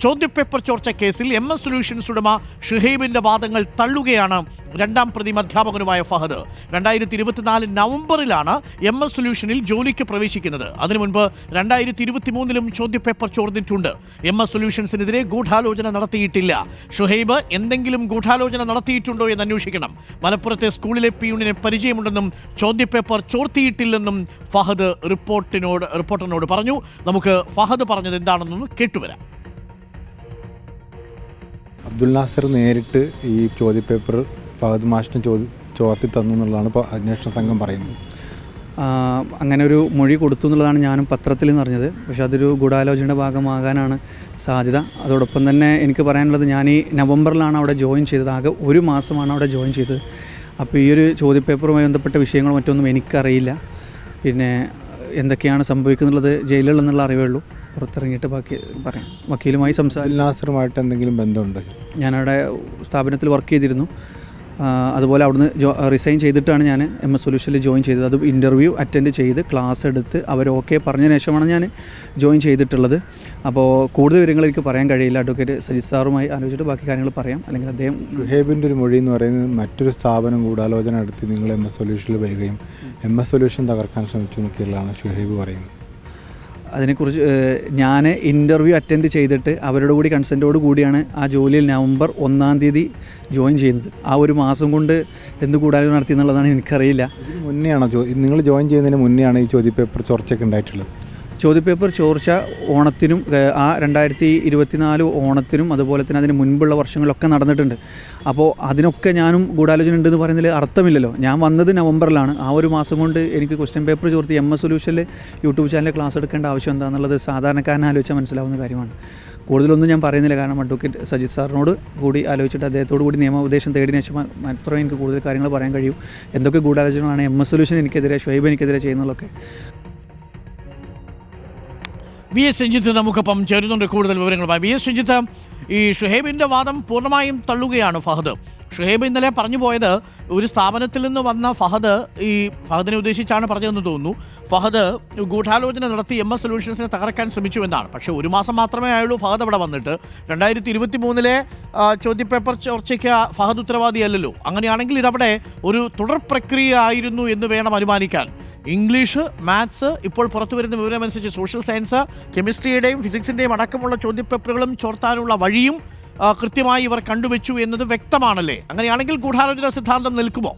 ചോദ്യപേപ്പർ ചോർച്ച കേസിൽ MS സൊല്യൂഷൻസ് ഉടമ ഷുഹൈബിന്റെ വാദങ്ങൾ തള്ളുകയാണ് രണ്ടാം പ്രതി അധ്യാപകനുമായ ഫഹദ്. 2024 നവംബറിലാണ് MS സൊല്യൂഷനിൽ ജോലിക്ക് പ്രവേശിക്കുന്നത്. അതിനു മുൻപ് 2023 ചോദ്യപേപ്പർ ചോർന്നിട്ടുണ്ട്. MS സൊല്യൂഷൻസിനെതിരെ ഗൂഢാലോചന നടത്തിയിട്ടില്ല. ഷുഹൈബ് എന്തെങ്കിലും ഗൂഢാലോചന നടത്തിയിട്ടുണ്ടോ എന്ന് അന്വേഷിക്കണം. മലപ്പുറത്തെ സ്കൂളിലെ പിയൂണിനെ പരിചയമുണ്ടെന്നും ചോദ്യപേപ്പർ ചോർത്തിയിട്ടില്ലെന്നും ഫഹദ് റിപ്പോർട്ടറിനോട് പറഞ്ഞു. നമുക്ക് ഫഹദ് പറഞ്ഞത് എന്താണെന്നൊന്ന് കേട്ടുവരാം. അബ്ദുൽ നാസർ നേരിട്ട് ഈ ചോദ്യപേപ്പർ ഫഹദ് മാഷിന് ചോർത്തി തന്നു എന്നുള്ളതാണ് ഇപ്പോൾ അന്വേഷണ സംഘം പറയുന്നത്. അങ്ങനെ ഒരു മൊഴി കൊടുത്തു എന്നുള്ളതാണ് ഞാനും പത്രത്തിൽ നിന്നറിഞ്ഞത്. പക്ഷേ അതൊരു ഗൂഢാലോചനയുടെ ഭാഗമാകാനാണ് സാധ്യത. അതോടൊപ്പം തന്നെ എനിക്ക് പറയാനുള്ളത്, ഞാൻ ഈ നവംബറിലാണ് അവിടെ ജോയിൻ ചെയ്തത്. ആകെ ഒരു മാസമാണ് അവിടെ ജോയിൻ ചെയ്തത്. അപ്പോൾ ഈ ഒരു ചോദ്യപേപ്പറുമായി ബന്ധപ്പെട്ട വിഷയങ്ങളോ മറ്റൊന്നും എനിക്കറിയില്ല. പിന്നെ എന്തൊക്കെയാണ് സംഭവിക്കുന്നുള്ളത് ജയിലിൽ നിന്നുള്ള അറിവേ ഉള്ളൂ. പുറത്തിറങ്ങിയിട്ട് ബാക്കി പറയാം. വക്കീലുമായി നാസറുമായിട്ട് എന്തെങ്കിലും ബന്ധമുണ്ട്? ഞാനവിടെ സ്ഥാപനത്തിൽ വർക്ക് ചെയ്തിരുന്നു. അതുപോലെ അവിടുന്ന് റിസൈൻ ചെയ്തിട്ടാണ് ഞാൻ MS സൊല്യൂഷനിൽ ജോയിൻ ചെയ്തത്. അത് ഇൻ്റർവ്യൂ അറ്റൻഡ് ചെയ്ത് ക്ലാസ് എടുത്ത് അവർ ഓക്കെ പറഞ്ഞതിന് ശേഷമാണ് ഞാൻ ജോയിൻ ചെയ്തിട്ടുള്ളത്. അപ്പോൾ കൂടുതൽ വിവരങ്ങൾ എനിക്ക് പറയാൻ കഴിയില്ല. അഡ്വക്കേറ്റ് സജിത് സാറുമായി ആലോചിച്ചിട്ട് ബാക്കി കാര്യങ്ങൾ പറയാം. അല്ലെങ്കിൽ അദ്ദേഹം ഷുഹൈബിൻ്റെ ഒരു മൊഴി എന്ന് പറയുന്നത് മറ്റൊരു സ്ഥാപനം ഗൂഢാലോചന നടത്തി നിങ്ങൾ MS സൊല്യൂഷനിൽ വരികയും MS സൊല്യൂഷൻ തകർക്കാൻ ശ്രമിച്ചു എന്നൊക്കെയുള്ളതാണ് ഷുഹൈബ് പറയുന്നത്. അതിനെക്കുറിച്ച് ഞാൻ ഇൻ്റർവ്യൂ അറ്റൻഡ് ചെയ്തിട്ട് അവരുടെ കൂടി കൺസെൻറ്റോട് കൂടിയാണ് ആ ജോലിയിൽ നവംബർ 1 തീയതി ജോയിൻ ചെയ്യുന്നത്. ആ ഒരു മാസം കൊണ്ട് എന്ത് കൂടാലും നടത്തി എന്നുള്ളതാണ് എനിക്കറിയില്ല. മുന്നെയാണോ നിങ്ങൾ ജോയിൻ ചെയ്യുന്നതിന് മുന്നെയാണ് ഈ ചോദ്യപേപ്പർ ചോർച്ചയൊക്കെ ഉണ്ടായിട്ടുള്ളത്? ചോദ്യപേപ്പർ ചോർച്ച ഓണത്തിനും ആ 2024 ഓണത്തിനും അതുപോലെ തന്നെ അതിന് മുൻപുള്ള വർഷങ്ങളിലൊക്കെ നടന്നിട്ടുണ്ട്. അപ്പോൾ അതിനൊക്കെ ഞാനും ഗൂഢാലോചന ഉണ്ടെന്ന് പറയുന്നതിൽ അർത്ഥമില്ലല്ലോ. ഞാൻ വന്നത് നവംബറിലാണ്. ആ ഒരു മാസം കൊണ്ട് എനിക്ക് ക്വസ്റ്റ്യൻ പേപ്പർ ചോർത്തി MS സൊല്യൂഷനിൽ യൂട്യൂബ് ചാനലിൽ ക്ലാസ് എടുക്കേണ്ട ആവശ്യം എന്താണെന്നുള്ളത് സാധാരണക്കാരനെ ആലോചിച്ചാൽ മനസ്സിലാവുന്ന കാര്യമാണ്. കൂടുതലൊന്നും ഞാൻ പറയുന്നില്ല. കാരണം അഡ്വക്കേറ്റ് സജിത് സാറിനോട് കൂടി ആലോചിച്ചിട്ട് അദ്ദേഹത്തോടു കൂടി നിയമോപദേശം തേടിയ ശേഷം മാത്രമേ എനിക്ക് കൂടുതൽ കാര്യങ്ങൾ പറയാൻ കഴിയൂ. എന്തൊക്കെ ഗൂഢാലോചനകളാണ് MS സൊല്യൂഷൻ എനിക്കെതിരെ, ഷുഹൈബ് എനിക്കെതിരെ ചെയ്യുന്നതൊക്കെ. VS രഞ്ജിത്ത് നമുക്കൊപ്പം ചേരുന്നുണ്ട് കൂടുതൽ വിവരങ്ങളുമായി. VS രഞ്ജിത്ത്, ഈ ഷുഹൈബിൻ്റെ വാദം പൂർണ്ണമായും തള്ളുകയാണ് ഫഹദ്. ഷുഹൈബ് ഇന്നലെ പറഞ്ഞു പോയത് ഒരു സ്ഥാപനത്തിൽ നിന്ന് വന്ന ഫഹദിനെ ഉദ്ദേശിച്ചാണ് പറഞ്ഞതെന്ന് തോന്നുന്നു. ഫഹദ് ഗൂഢാലോചന നടത്തി MS സൊല്യൂഷൻസിനെ തകർക്കാൻ ശ്രമിച്ചു എന്നാണ്. പക്ഷേ ഒരു മാസം മാത്രമേ ആയുള്ളൂ ഫഹദ് അവിടെ വന്നിട്ട്. 2023 ചോദ്യപേപ്പർ ചോർച്ചയ്ക്ക് ഫഹദ് ഉത്തരവാദിയല്ലല്ലോ. അങ്ങനെയാണെങ്കിൽ ഇതവിടെ ഒരു തുടർ പ്രക്രിയ ആയിരുന്നു എന്ന് വേണം അനുമാനിക്കാൻ. ഇംഗ്ലീഷ്, മാത്സ്, ഇപ്പോൾ പുറത്തു വരുന്ന വിവരമനുസരിച്ച് സോഷ്യൽ സയൻസ്, കെമിസ്ട്രിയുടെയും ഫിസിക്സിൻ്റെയും അടക്കമുള്ള ചോദ്യപേപ്പറുകളും ചോർത്താനുള്ള വഴിയും കൃത്യമായി ഇവർ കണ്ടുവച്ചു എന്നത് വ്യക്തമാണല്ലേ? അങ്ങനെയാണെങ്കിൽ ഗൂഢാലോചന സിദ്ധാന്തം നിൽക്കുമോ?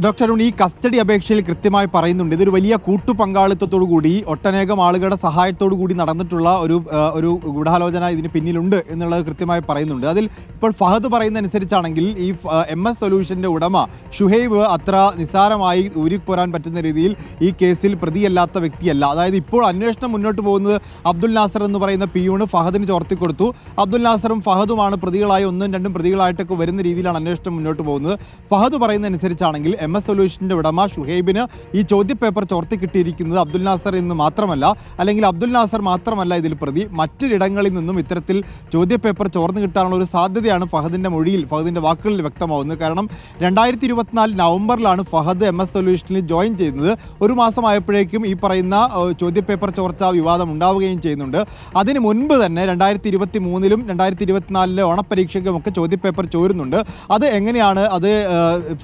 ഡോക്ടർ അരുൺ, ഈ കസ്റ്റഡി അപേക്ഷയിൽ കൃത്യമായി പറയുന്നുണ്ട് ഇതൊരു വലിയ കൂട്ടുപങ്കാളിത്തത്തോടു കൂടി ഒട്ടനേകം ആളുകളുടെ സഹായത്തോടു കൂടി നടന്നിട്ടുള്ള ഒരു ഗൂഢാലോചന ഇതിന് പിന്നിലുണ്ട് എന്നുള്ളത് കൃത്യമായി പറയുന്നുണ്ട്. അതിൽ ഇപ്പോൾ ഫഹദ് പറയുന്നതനുസരിച്ചാണെങ്കിൽ ഈ MS സൊല്യൂഷൻ്റെ ഉടമ ഷുഹൈബ് അത്ര നിസ്സാരമായി ഊരിപ്പോരാൻ പറ്റുന്ന രീതിയിൽ ഈ കേസിൽ പ്രതിയല്ലാത്ത വ്യക്തിയല്ല. അതായത് ഇപ്പോൾ അന്വേഷണം മുന്നോട്ട് പോകുന്നത് അബ്ദുൽ നാസർ എന്ന് പറയുന്ന പിയൂണ് ഫഹദിന് ചോർത്തിക്കൊടുത്തു. അബ്ദുൽ നാസറും ഫഹദുമാണ് പ്രതികളായി 1ഉം 2ഉം പ്രതികളായിട്ടൊക്കെ വരുന്ന രീതിയിലാണ് അന്വേഷണം മുന്നോട്ട് പോകുന്നത്. ഫഹദ് പറയുന്നതനുസരിച്ചാണെങ്കിൽ MS സൊല്യൂഷൻ്റെ ഉടമ ഷുഹൈബിന് ഈ ചോദ്യപേപ്പർ ചോർത്തി കിട്ടിയിരിക്കുന്നത് അബ്ദുൽ നാസർ എന്ന് മാത്രമല്ല, അല്ലെങ്കിൽ അബ്ദുൽ നാസർ മാത്രമല്ല ഇതിൽ പ്രതി, മറ്റിടങ്ങളിൽ നിന്നും ഇത്തരത്തിൽ ചോദ്യപേപ്പർ ചോർന്നു കിട്ടാനുള്ള ഒരു സാധ്യതയാണ് ഫഹദിൻ്റെ മൊഴിയിൽ, ഫഹദിൻ്റെ വാക്കുകളിൽ വ്യക്തമാവുന്നത്. കാരണം 2024 നവംബറിലാണ് ഫഹദ് MS സൊല്യൂഷനിൽ ജോയിൻ ചെയ്യുന്നത്. ഒരു മാസമായപ്പോഴേക്കും ഈ പറയുന്ന ചോദ്യപേപ്പർ ചോർച്ച വിവാദം ഉണ്ടാവുകയും ചെയ്യുന്നുണ്ട്. അതിന് മുൻപ് തന്നെ 2023 2024 ഓണപ്പരീക്ഷയ്ക്കുമൊക്കെ ചോദ്യപേപ്പർ ചോരുന്നുണ്ട്. അത് എങ്ങനെയാണ്, അത്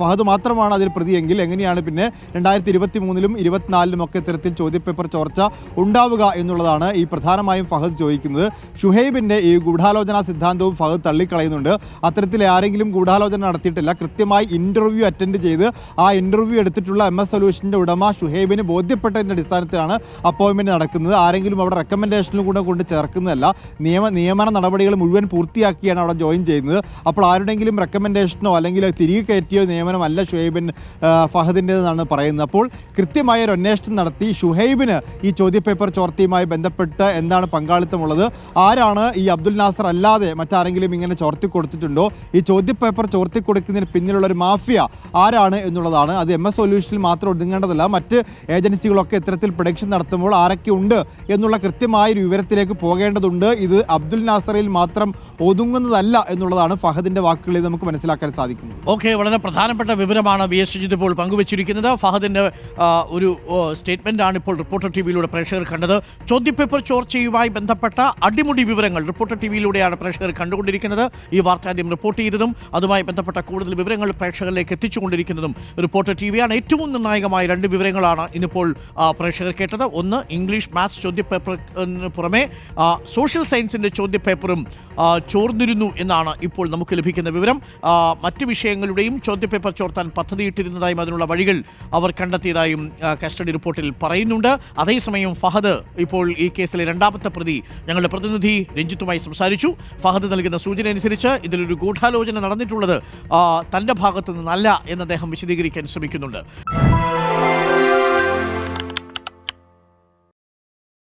ഫഹദ് മാത്രമാണ് അതിൽ പ്രതിയെങ്കിൽ എങ്ങനെയാണ് പിന്നെ 2023 2024 ഒക്കെ ഇത്തരത്തിൽ ചോദ്യപേപ്പർ ചോർച്ച ഉണ്ടാവുക എന്നുള്ളതാണ് ഈ പ്രധാനമായും ഫഹദ് ചോദിക്കുന്നത്. ഷുഹൈബിൻ്റെ ഈ ഗൂഢാലോചന സിദ്ധാന്തവും ഫഹദ് തള്ളിക്കളയുന്നുണ്ട്. അത്തരത്തിൽ ആരെങ്കിലും ഗൂഢാലോചന നടത്തിയിട്ടില്ല. കൃത്യമായി ഇൻ്റർവ്യൂ അറ്റൻഡ് ചെയ്ത് ആ ഇൻ്റർവ്യൂ എടുത്തിട്ടുള്ള MS സൊല്യൂഷൻ്റെ ഉടമ ഷുഹൈബിന് ബോധ്യപ്പെട്ടതിൻ്റെ അടിസ്ഥാനത്തിലാണ് അപ്പോയിൻമെൻറ്റ് നടക്കുന്നത്. ആരെങ്കിലും അവിടെ റെക്കമെൻഡേഷനിൽ കൂടെ കൊണ്ട് ചേർക്കുന്നതല്ല. നിയമന നടപടികൾ മുഴുവൻ പൂർത്തിയാക്കിയാണ് അവിടെ ജോയിൻ ചെയ്യുന്നത്. അപ്പോൾ ആരുടെങ്കിലും റെക്കമെൻഡേഷനോ അല്ലെങ്കിൽ തിരികെ കയറ്റിയോ നിയമനമല്ല ഫഹദിൻ്റെതെന്നാണ് പറയുന്നത്. അപ്പോൾ കൃത്യമായ ഒരു അന്വേഷണം നടത്തി ഷുഹൈബിന് ഈ ചോദ്യപേപ്പർ ചോർത്തിയുമായി ബന്ധപ്പെട്ട് എന്താണ് പങ്കാളിത്തമുള്ളത്, ആരാണ് ഈ അബ്ദുൽ നാസർ അല്ലാതെ മറ്റാരെങ്കിലും ഇങ്ങനെ ചോർത്തി കൊടുത്തിട്ടുണ്ടോ, ഈ ചോദ്യപേപ്പർ ചോർത്തി കൊടുക്കുന്നതിന് പിന്നിലുള്ള ഒരു മാഫിയ ആരാണ് എന്നുള്ളതാണ്. അത് MS സൊല്യൂഷനിൽ മാത്രം ഒതുങ്ങേണ്ടതല്ല, മറ്റ് ഏജൻസികളൊക്കെ ഇത്തരത്തിൽ പ്രൊഡക്ഷൻ നടത്തുമ്പോൾ ആരൊക്കെ ഉണ്ട് എന്നുള്ള കൃത്യമായ ഒരു വിവരത്തിലേക്ക് പോകേണ്ടതുണ്ട്. ഇത് അബ്ദുൽ നാസറിൽ മാത്രം ഒതുങ്ങുന്നതല്ല എന്നുള്ളതാണ് ഫഹദിൻ്റെ വാക്കുകളിൽ നമുക്ക് മനസ്സിലാക്കാൻ സാധിക്കുന്നത്. ഓക്കെ, വളരെ പ്രധാനപ്പെട്ട വിവരമാണ് VS ശ്രീജിത്ത് ഇപ്പോൾ പങ്കുവച്ചിരിക്കുന്നത്. ഫഹദിൻ്റെ ഒരു സ്റ്റേറ്റ്മെൻറ്റാണ് ഇപ്പോൾ റിപ്പോർട്ടർ ടി വിയിലൂടെ പ്രേക്ഷകർ കണ്ടത്. ചോദ്യപേപ്പർ ചോർച്ചയുമായി ബന്ധപ്പെട്ട അടിമുടി വിവരങ്ങൾ റിപ്പോർട്ടർ ടി വിയിലൂടെയാണ് പ്രേക്ഷകർ കണ്ടുകൊണ്ടിരിക്കുന്നത്. ഈ വാർത്ത ആദ്യം റിപ്പോർട്ട് ചെയ്തതും അതുമായി ബന്ധപ്പെട്ട കൂടുതൽ വിവരങ്ങൾ പ്രേക്ഷകരിലേക്ക് എത്തിച്ചുകൊണ്ടിരിക്കുന്നതും റിപ്പോർട്ടർ ടി വിയാണ്. ഏറ്റവും നിർണായകമായ 2 വിവരങ്ങളാണ് ഇന്നിപ്പോൾ പ്രേക്ഷകർ കേട്ടത്. ഒന്ന്, ഇംഗ്ലീഷ് മാത്സ് ചോദ്യപേപ്പറിന് പുറമെ സോഷ്യൽ സയൻസിൻ്റെ ചോദ്യപേപ്പറും ചോർന്നിരുന്നു എന്നാണ് ഇപ്പോൾ നമുക്ക് ലഭിക്കുന്ന വിവരം. മറ്റ് വിഷയങ്ങളുടെയും ചോദ്യപേപ്പർ ചോർത്താൻ പദ്ധതിയിട്ടിരുന്നതായും അതിനുള്ള വഴികൾ അവർ കണ്ടെത്തിയതായും കസ്റ്റഡി റിപ്പോർട്ടിൽ പറയുന്നുണ്ട്. അതേസമയം ഫഹദ് ഇപ്പോൾ ഈ കേസിലെ 2ാമത്തെ പ്രതി ഞങ്ങളുടെ പ്രതിനിധി രഞ്ജിത്തുമായി സംസാരിച്ചു. ഫഹദ് നൽകുന്ന സൂചന അനുസരിച്ച് ഇതിലൊരു ഗൂഢാലോചന നടന്നിട്ടുള്ളത് തൻ്റെ ഭാഗത്തു നിന്നല്ല എന്ന് അദ്ദേഹം വിശദീകരിക്കാൻ ശ്രമിക്കുന്നുണ്ട്.